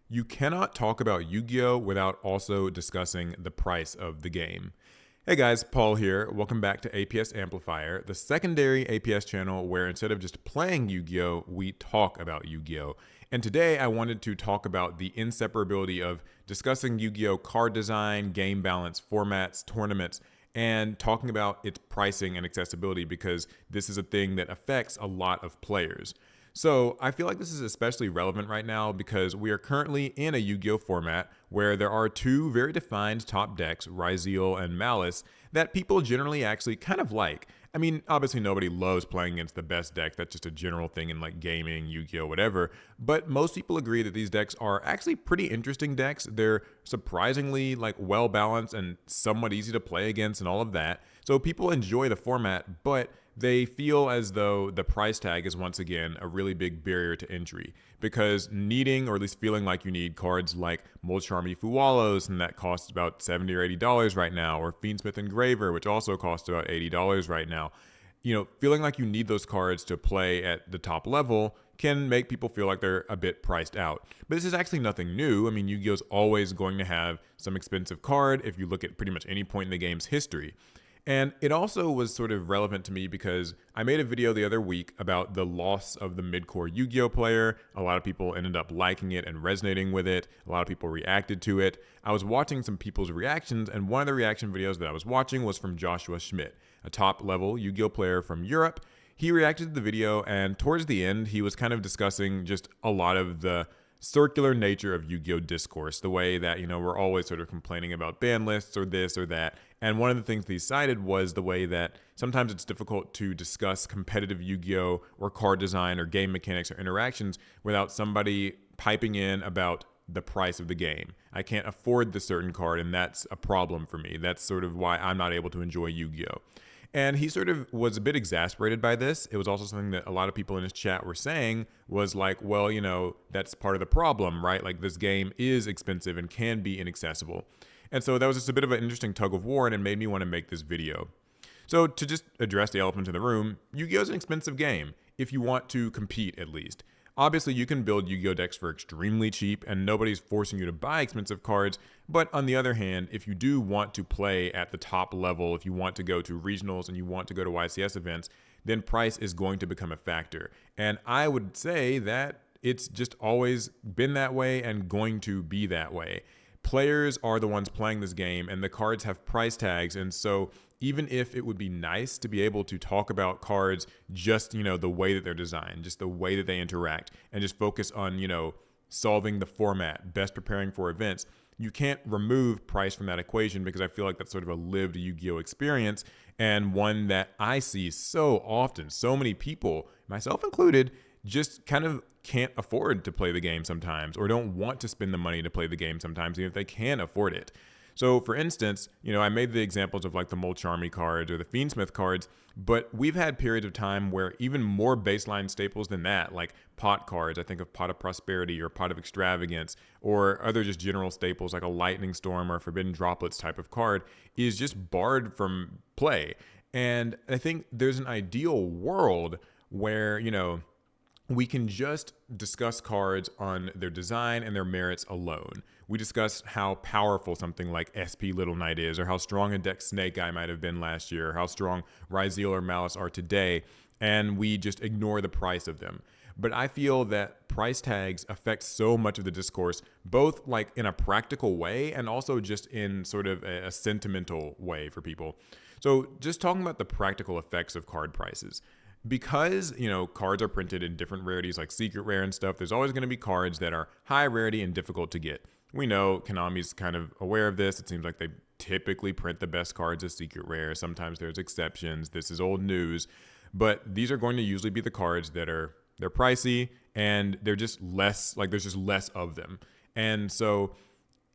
You cannot talk about Yu-Gi-Oh! Without also discussing the price of the game. Hey guys, Paul here. Welcome back to APS Amplifier, the secondary APS channel where instead of just playing Yu-Gi-Oh, we talk about Yu-Gi-Oh. And today I wanted to talk about the inseparability of discussing Yu-Gi-Oh card design, game balance, formats, tournaments, and talking about its pricing and accessibility because this is a thing that affects a lot of players. So I feel like this is especially relevant right now because we are currently in a Yu-Gi-Oh format where there are two very defined top decks, Ryzeal and Malice, that people generally actually kind of like. I mean, obviously nobody loves playing against the best deck. That's just a general thing in like gaming, Yu-Gi-Oh, whatever. But most people agree that these decks are actually pretty interesting decks. They're surprisingly like well balanced and somewhat easy to play against and all of that. So people enjoy the format, but they feel as though the price tag is once again a really big barrier to entry because needing, or at least feeling like you need cards like Molcharmy Fuwalos, and that costs about $70 or $80 right now, or Fiendsmith Engraver, which also costs about $80 right now. Feeling like you need those cards to play at the top level can make people feel like they're a bit priced out. But this is actually nothing new. I mean, Yu-Gi-Oh's always going to have some expensive card if you look at pretty much any point in the game's history. And it also was sort of relevant to me because I made a video the other week about the loss of the mid-core Yu-Gi-Oh player. A lot of people ended up liking it and resonating with it. A lot of people reacted to it. I was watching some people's reactions, and one of the reaction videos that I was watching was from Joshua Schmidt, a top-level Yu-Gi-Oh player from Europe. He reacted to the video, and towards the end, he was kind of discussing just a lot of the circular nature of Yu-Gi-Oh discourse, the way that, we're always sort of complaining about ban lists or this or that. And one of the things that he cited was the way that sometimes it's difficult to discuss competitive Yu-Gi-Oh or card design or game mechanics or interactions without somebody piping in about the price of the game. I can't afford the certain card, and that's a problem for me. That's sort of why I'm not able to enjoy Yu-Gi-Oh. And he sort of was a bit exasperated by this. It was also something that a lot of people in his chat were saying was like, well, that's part of the problem, right? Like this game is expensive and can be inaccessible. And so that was just a bit of an interesting tug of war, and it made me want to make this video. So to just address the elephant in the room, Yu-Gi-Oh is an expensive game, if you want to compete at least. Obviously, you can build Yu-Gi-Oh decks for extremely cheap, and nobody's forcing you to buy expensive cards. But on the other hand, if you do want to play at the top level, if you want to go to regionals and you want to go to YCS events, then price is going to become a factor. And I would say that it's just always been that way and going to be that way. Players are the ones playing this game, and the cards have price tags, and so even if it would be nice to be able to talk about cards just, the way that they're designed, just the way that they interact, and just focus on, solving the format, best preparing for events, you can't remove price from that equation because I feel like that's sort of a lived Yu-Gi-Oh experience, and one that I see so often. So many people, myself included, just kind of can't afford to play the game sometimes, or don't want to spend the money to play the game sometimes, even if they can afford it. So for instance, I made the examples of like the Molcharmy cards or the Fiendsmith cards, but we've had periods of time where even more baseline staples than that, like pot cards, I think of Pot of Prosperity or Pot of Extravagance, or other just general staples like a Lightning Storm or Forbidden Droplets type of card, is just barred from play. And I think there's an ideal world where, we can just discuss cards on their design and their merits alone. We discuss how powerful something like SP Little Knight is, or how strong a deck Snake Eye might have been last year, or how strong Ryzeal or Malice are today, and we just ignore the price of them. But I feel that price tags affect so much of the discourse, both like in a practical way and also just in sort of a sentimental way for people. So just talking about the practical effects of card prices. Because, cards are printed in different rarities like secret rare and stuff, there's always going to be cards that are high rarity and difficult to get. We know Konami's kind of aware of this. It seems like they typically print the best cards as secret rare. Sometimes there's exceptions. This is old news. But these are going to usually be the cards that they're pricey, and they're just less, like there's just less of them. And so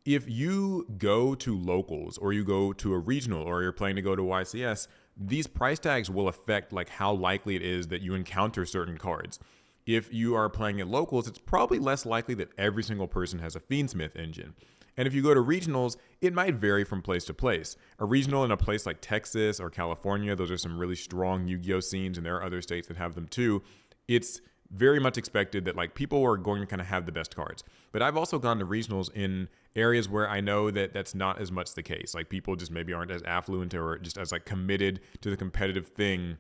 if you go to locals or you go to a regional or you're planning to go to YCS, these price tags will affect like how likely it is that you encounter certain cards. If you are playing at locals, it's probably less likely that every single person has a Fiendsmith engine. And if you go to regionals, it might vary from place to place. A regional in a place like Texas or California, those are some really strong Yu-Gi-Oh scenes, and there are other states that have them too. It's very much expected that like people are going to kind of have the best cards. But I've also gone to regionals in areas where I know that that's not as much the case. Like people just maybe aren't as affluent or just as like committed to the competitive thing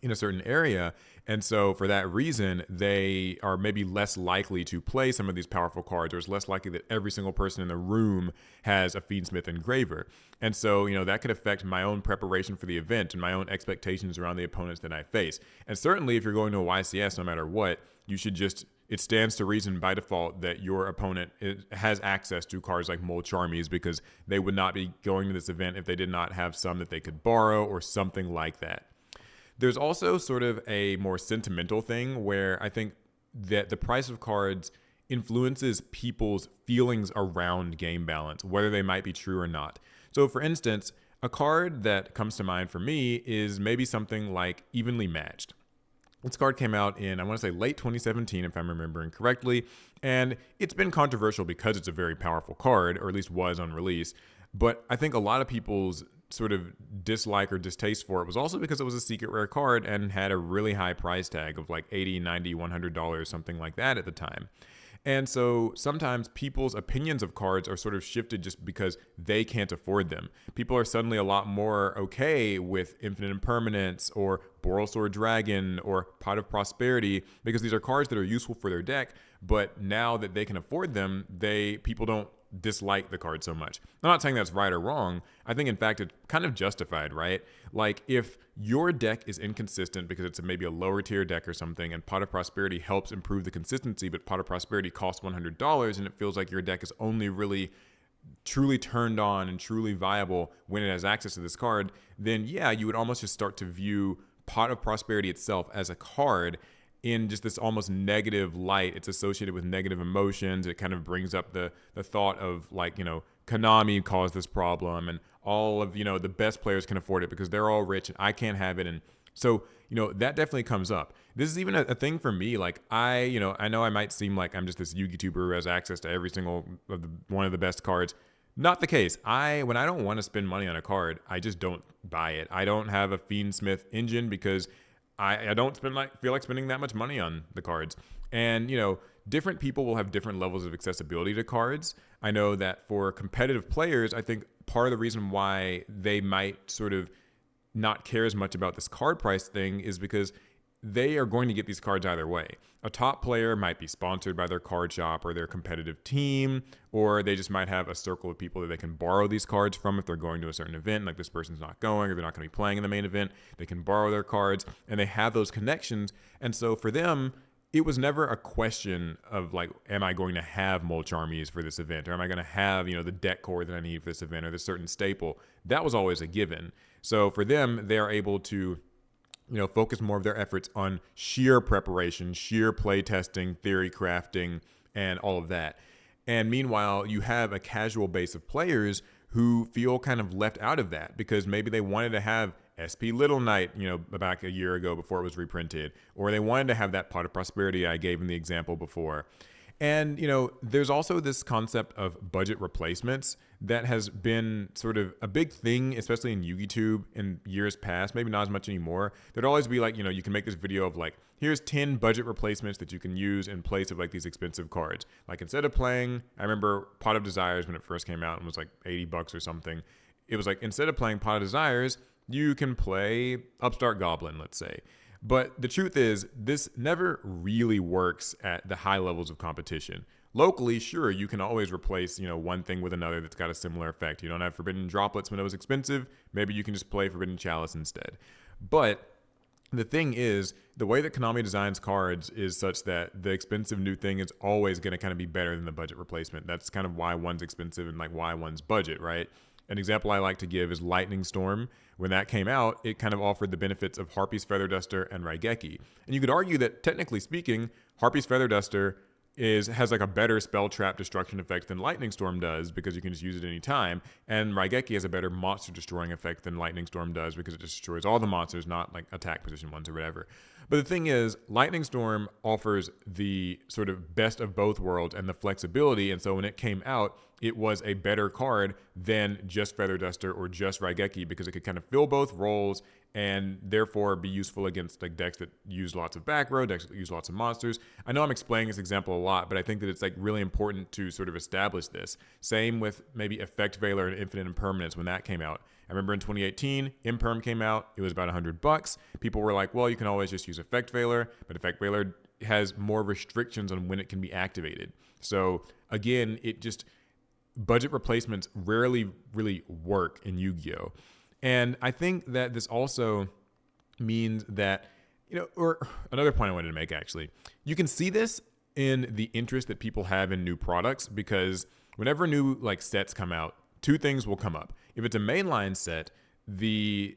in a certain area. And so for that reason, they are maybe less likely to play some of these powerful cards, or it's less likely that every single person in the room has a Fiendsmith Engraver. And so, that could affect my own preparation for the event and my own expectations around the opponents that I face. And certainly if you're going to a YCS, no matter what, you should just, it stands to reason by default that your opponent has access to cards like Mold Charmies, because they would not be going to this event if they did not have some that they could borrow or something like that. There's also sort of a more sentimental thing where I think that the price of cards influences people's feelings around game balance, whether they might be true or not. So for instance, a card that comes to mind for me is maybe something like Evenly Matched. This card came out in, I want to say late 2017, if I'm remembering correctly, and it's been controversial because it's a very powerful card, or at least was on release. But I think a lot of people's sort of dislike or distaste for it was also because it was a secret rare card and had a really high price tag of like $80, $90, $100, something like that at the time. And so sometimes people's opinions of cards are sort of shifted just because they can't afford them. People are suddenly a lot more okay with Infinite Impermanence or Borrelsword Dragon or Pot of Prosperity, because these are cards that are useful for their deck, but now that they can afford them, people don't dislike the card so much. I'm not saying that's right or wrong. I think in fact it's kind of justified, right? Like if your deck is inconsistent because it's maybe a lower tier deck or something, and Pot of Prosperity helps improve the consistency, but Pot of Prosperity costs $100 and it feels like your deck is only really truly turned on and truly viable when it has access to this card, then yeah, you would almost just start to view Pot of Prosperity itself as a card in just this almost negative light. It's associated with negative emotions. It kind of brings up the thought of like, Konami caused this problem and all of, the best players can afford it because they're all rich and I can't have it. And so, that definitely comes up. This is even a thing for me. Like I know I might seem like I'm just this Yu-Gi-Tuber who has access to every single one of the best cards. Not the case. When I don't want to spend money on a card, I just don't buy it. I don't have a Fiendsmith engine because I don't feel like spending that much money on the cards. And, different people will have different levels of accessibility to cards. I know that for competitive players, I think part of the reason why they might sort of not care as much about this card price thing is because they are going to get these cards either way. A top player might be sponsored by their card shop or their competitive team, or they just might have a circle of people that they can borrow these cards from if they're going to a certain event, like this person's not going or they're not going to be playing in the main event. They can borrow their cards and they have those connections. And so for them, it was never a question of like, am I going to have Mold Charmies for this event? Or am I going to have, the deck core that I need for this event or this certain staple? That was always a given. So for them, they are able to focus more of their efforts on sheer preparation, sheer play testing, theory crafting, and all of that. And meanwhile, you have a casual base of players who feel kind of left out of that because maybe they wanted to have SP Little Knight, back a year ago before it was reprinted, or they wanted to have that Pot of Prosperity I gave in the example before. And, there's also this concept of budget replacements that has been sort of a big thing, especially in YugiTube in years past, maybe not as much anymore. There'd always be like, you can make this video of like, here's 10 budget replacements that you can use in place of like these expensive cards. Like instead of playing, I remember Pot of Desires when it first came out and was like $80 or something. It was like, instead of playing Pot of Desires, you can play Upstart Goblin, let's say. But the truth is, this never really works at the high levels of competition. Locally, sure, you can always replace, one thing with another that's got a similar effect. You don't have Forbidden Droplets when it was expensive. Maybe you can just play Forbidden Chalice instead. But the thing is, the way that Konami designs cards is such that the expensive new thing is always going to kind of be better than the budget replacement. That's kind of why one's expensive and like why one's budget, right? An example I like to give is Lightning Storm. When that came out, it kind of offered the benefits of Harpy's Feather Duster and Raigeki. And you could argue that, technically speaking, Harpy's Feather Duster has like a better spell trap destruction effect than Lightning Storm does because you can just use it any time. And Raigeki has a better monster destroying effect than Lightning Storm does because it destroys all the monsters, not like attack position ones or whatever. But the thing is, Lightning Storm offers the sort of best of both worlds and the flexibility. And so when it came out, it was a better card than just Feather Duster or just Raigeki because it could kind of fill both roles and therefore be useful against like decks that use lots of back row, decks that use lots of monsters. I know I'm explaining this example a lot, but I think that it's like really important to sort of establish this. Same with maybe Effect Veiler and Infinite Impermanence when that came out. I remember in 2018, Imperm came out. It was about $100. People were like, well, you can always just use Effect Veiler, but Effect Veiler has more restrictions on when it can be activated. So again, budget replacements rarely really work in Yu-Gi-Oh! And I think that this also means that, or another point I wanted to make actually, you can see this in the interest that people have in new products, because whenever new like sets come out, two things will come up. If it's a mainline set, the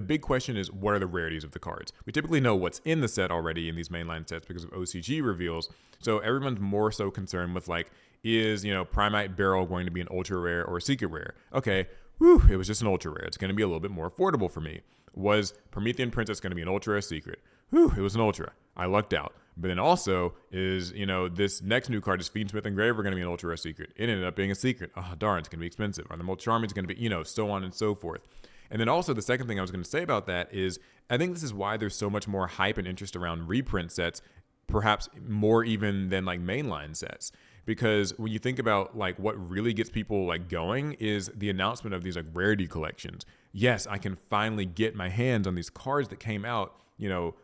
big question is, what are the rarities of the cards? We typically know what's in the set already in these mainline sets because of OCG reveals. So everyone's more so concerned with like, is, Primite Barrel going to be an ultra rare or a secret rare? Okay, it was just an ultra rare. It's going to be a little bit more affordable for me. Was Promethean Princess going to be an ultra or a secret? It was an ultra. I lucked out. But then also is, this next new card is Fiendsmith Engraver going to be an ultra or a secret? It ended up being a secret. Oh, darn, it's going to be expensive. Are the Molcharmies going to be, so on and so forth. And then also the second thing I was going to say about that is I think this is why there's so much more hype and interest around reprint sets, perhaps more even than like mainline sets. Because when you think about like what really gets people like going is the announcement of these like rarity collections. Yes, I can finally get my hands on these cards that came out,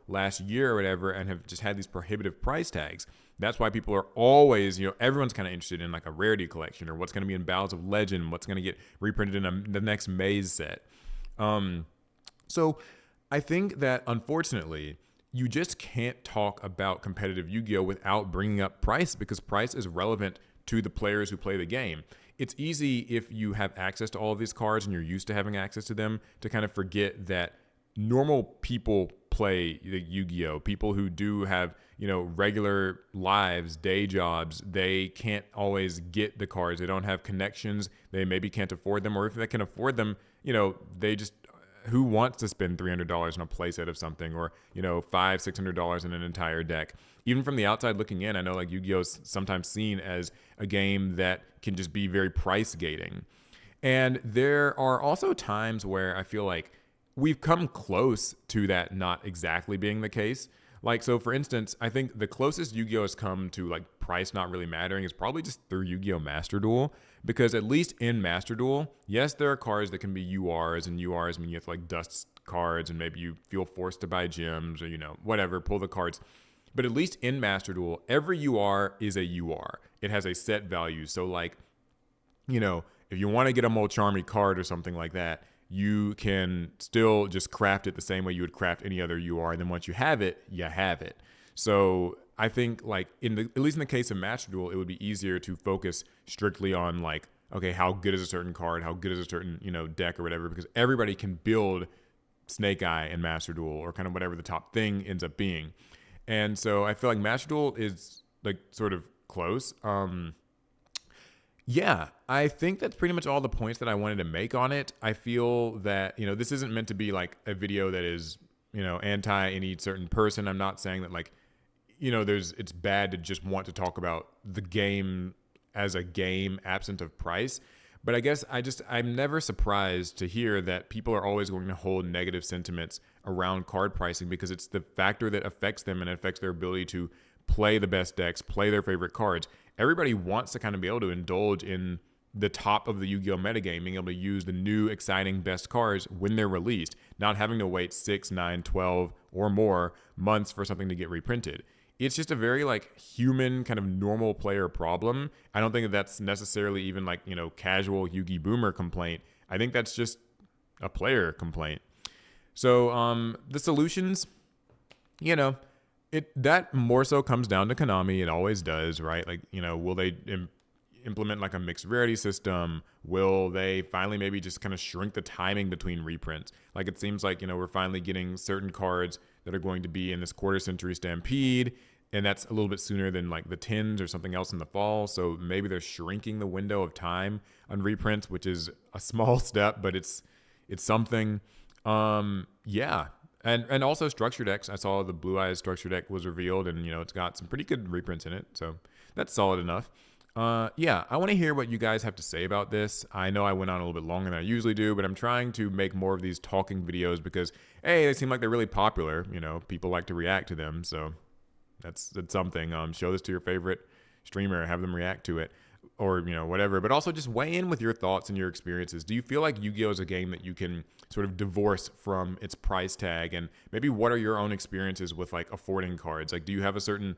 last year or whatever, and have just had these prohibitive price tags. That's why people are always, everyone's kind of interested in like a rarity collection or what's going to be in Battles of Legend, what's going to get reprinted in the next Maze set. So I think that unfortunately, you just can't talk about competitive Yu-Gi-Oh! Without bringing up price, because price is relevant to the players who play the game. It's easy if you have access to all of these cards and you're used to having access to them to kind of forget that normal people play the Yu-Gi-Oh! People who do have, regular lives, day jobs, they can't always get the cards. They don't have connections. They maybe can't afford them, or if they can afford them, they just, who wants to spend $300 on a playset of something, or $500-$600 in an entire deck? Even from the outside looking in, I know like Yu-Gi-Oh is sometimes seen as a game that can just be very price gating. And there are also times where I feel like we've come close to that not exactly being the case. Like, so for instance, I think the closest Yu-Gi-Oh has come to like price not really mattering is probably just through Yu-Gi-Oh Master Duel. Because at least in Master Duel, yes, there are cards that can be URs, and URs mean you have to like dust cards, and maybe you feel forced to buy gems, or whatever, pull the cards. But at least in Master Duel, every UR is a UR. It has a set value. So like, if you want to get a Molcharmy card or something like that, you can still just craft it the same way you would craft any other UR. And then once you have it, you have it. So I think like at least in the case of Master Duel, it would be easier to focus strictly on like, okay, how good is a certain card? How good is a certain, deck or whatever? Because everybody can build Snake Eye and Master Duel, or kind of whatever the top thing ends up being. And so I feel like Master Duel is like sort of close. Yeah, I think that's pretty much all the points that I wanted to make on it. I feel that, this isn't meant to be like a video that is, anti any certain person. I'm not saying that like, it's bad to just want to talk about the game as a game absent of price. But I guess I'm never surprised to hear that people are always going to hold negative sentiments around card pricing, because it's the factor that affects them and affects their ability to play the best decks, play their favorite cards. Everybody wants to kind of be able to indulge in the top of the Yu-Gi-Oh metagame, being able to use the new exciting best cards when they're released, not having to wait 6, 9, 12 or more months for something to get reprinted. It's just a very like human kind of normal player problem. I don't think that that's necessarily even like, casual Yu-Gi boomer complaint. I think that's just a player complaint. So the solutions, that more so comes down to Konami. It always does, right? Like, will they implement like a mixed rarity system? Will they finally maybe just kind of shrink the timing between reprints? Like, it seems like, we're finally getting certain cards that are going to be in this quarter century stampede, and that's a little bit sooner than like the tins or something else in the fall. So maybe they're shrinking the window of time on reprints, which is a small step, but it's something. Yeah. And also structure decks. I saw the Blue Eyes structure deck was revealed, and it's got some pretty good reprints in it, so that's solid enough. Yeah, I want to hear what you guys have to say about this. I know I went on a little bit longer than I usually do, but I'm trying to make more of these talking videos because, hey, they seem like they're really popular. You know, people like to react to them, so that's something. Show this to your favorite streamer, have them react to it, or whatever. But also just weigh in with your thoughts and your experiences. Do you feel like Yu-Gi-Oh is a game that you can sort of divorce from its price tag? And maybe what are your own experiences with like affording cards? Like, do you have a certain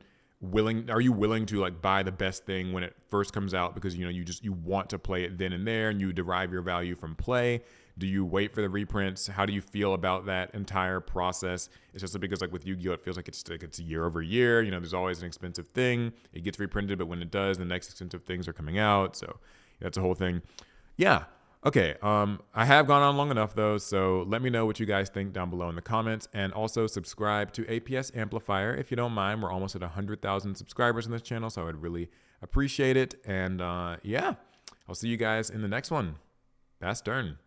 are you willing to like buy the best thing when it first comes out because you want to play it then and there and you derive your value from play? Do you wait for the reprints? How do you feel about that entire process? It's just because like with Yu-Gi-Oh, it feels like it's year over year. There's always an expensive thing. It gets reprinted, but when it does, the next expensive things are coming out. So that's a whole thing. Yeah. Okay, I have gone on long enough though, so let me know what you guys think down below in the comments, and also subscribe to APS Amplifier if you don't mind. We're almost at 100,000 subscribers on this channel, so I would really appreciate it. And yeah, I'll see you guys in the next one. Pass turn.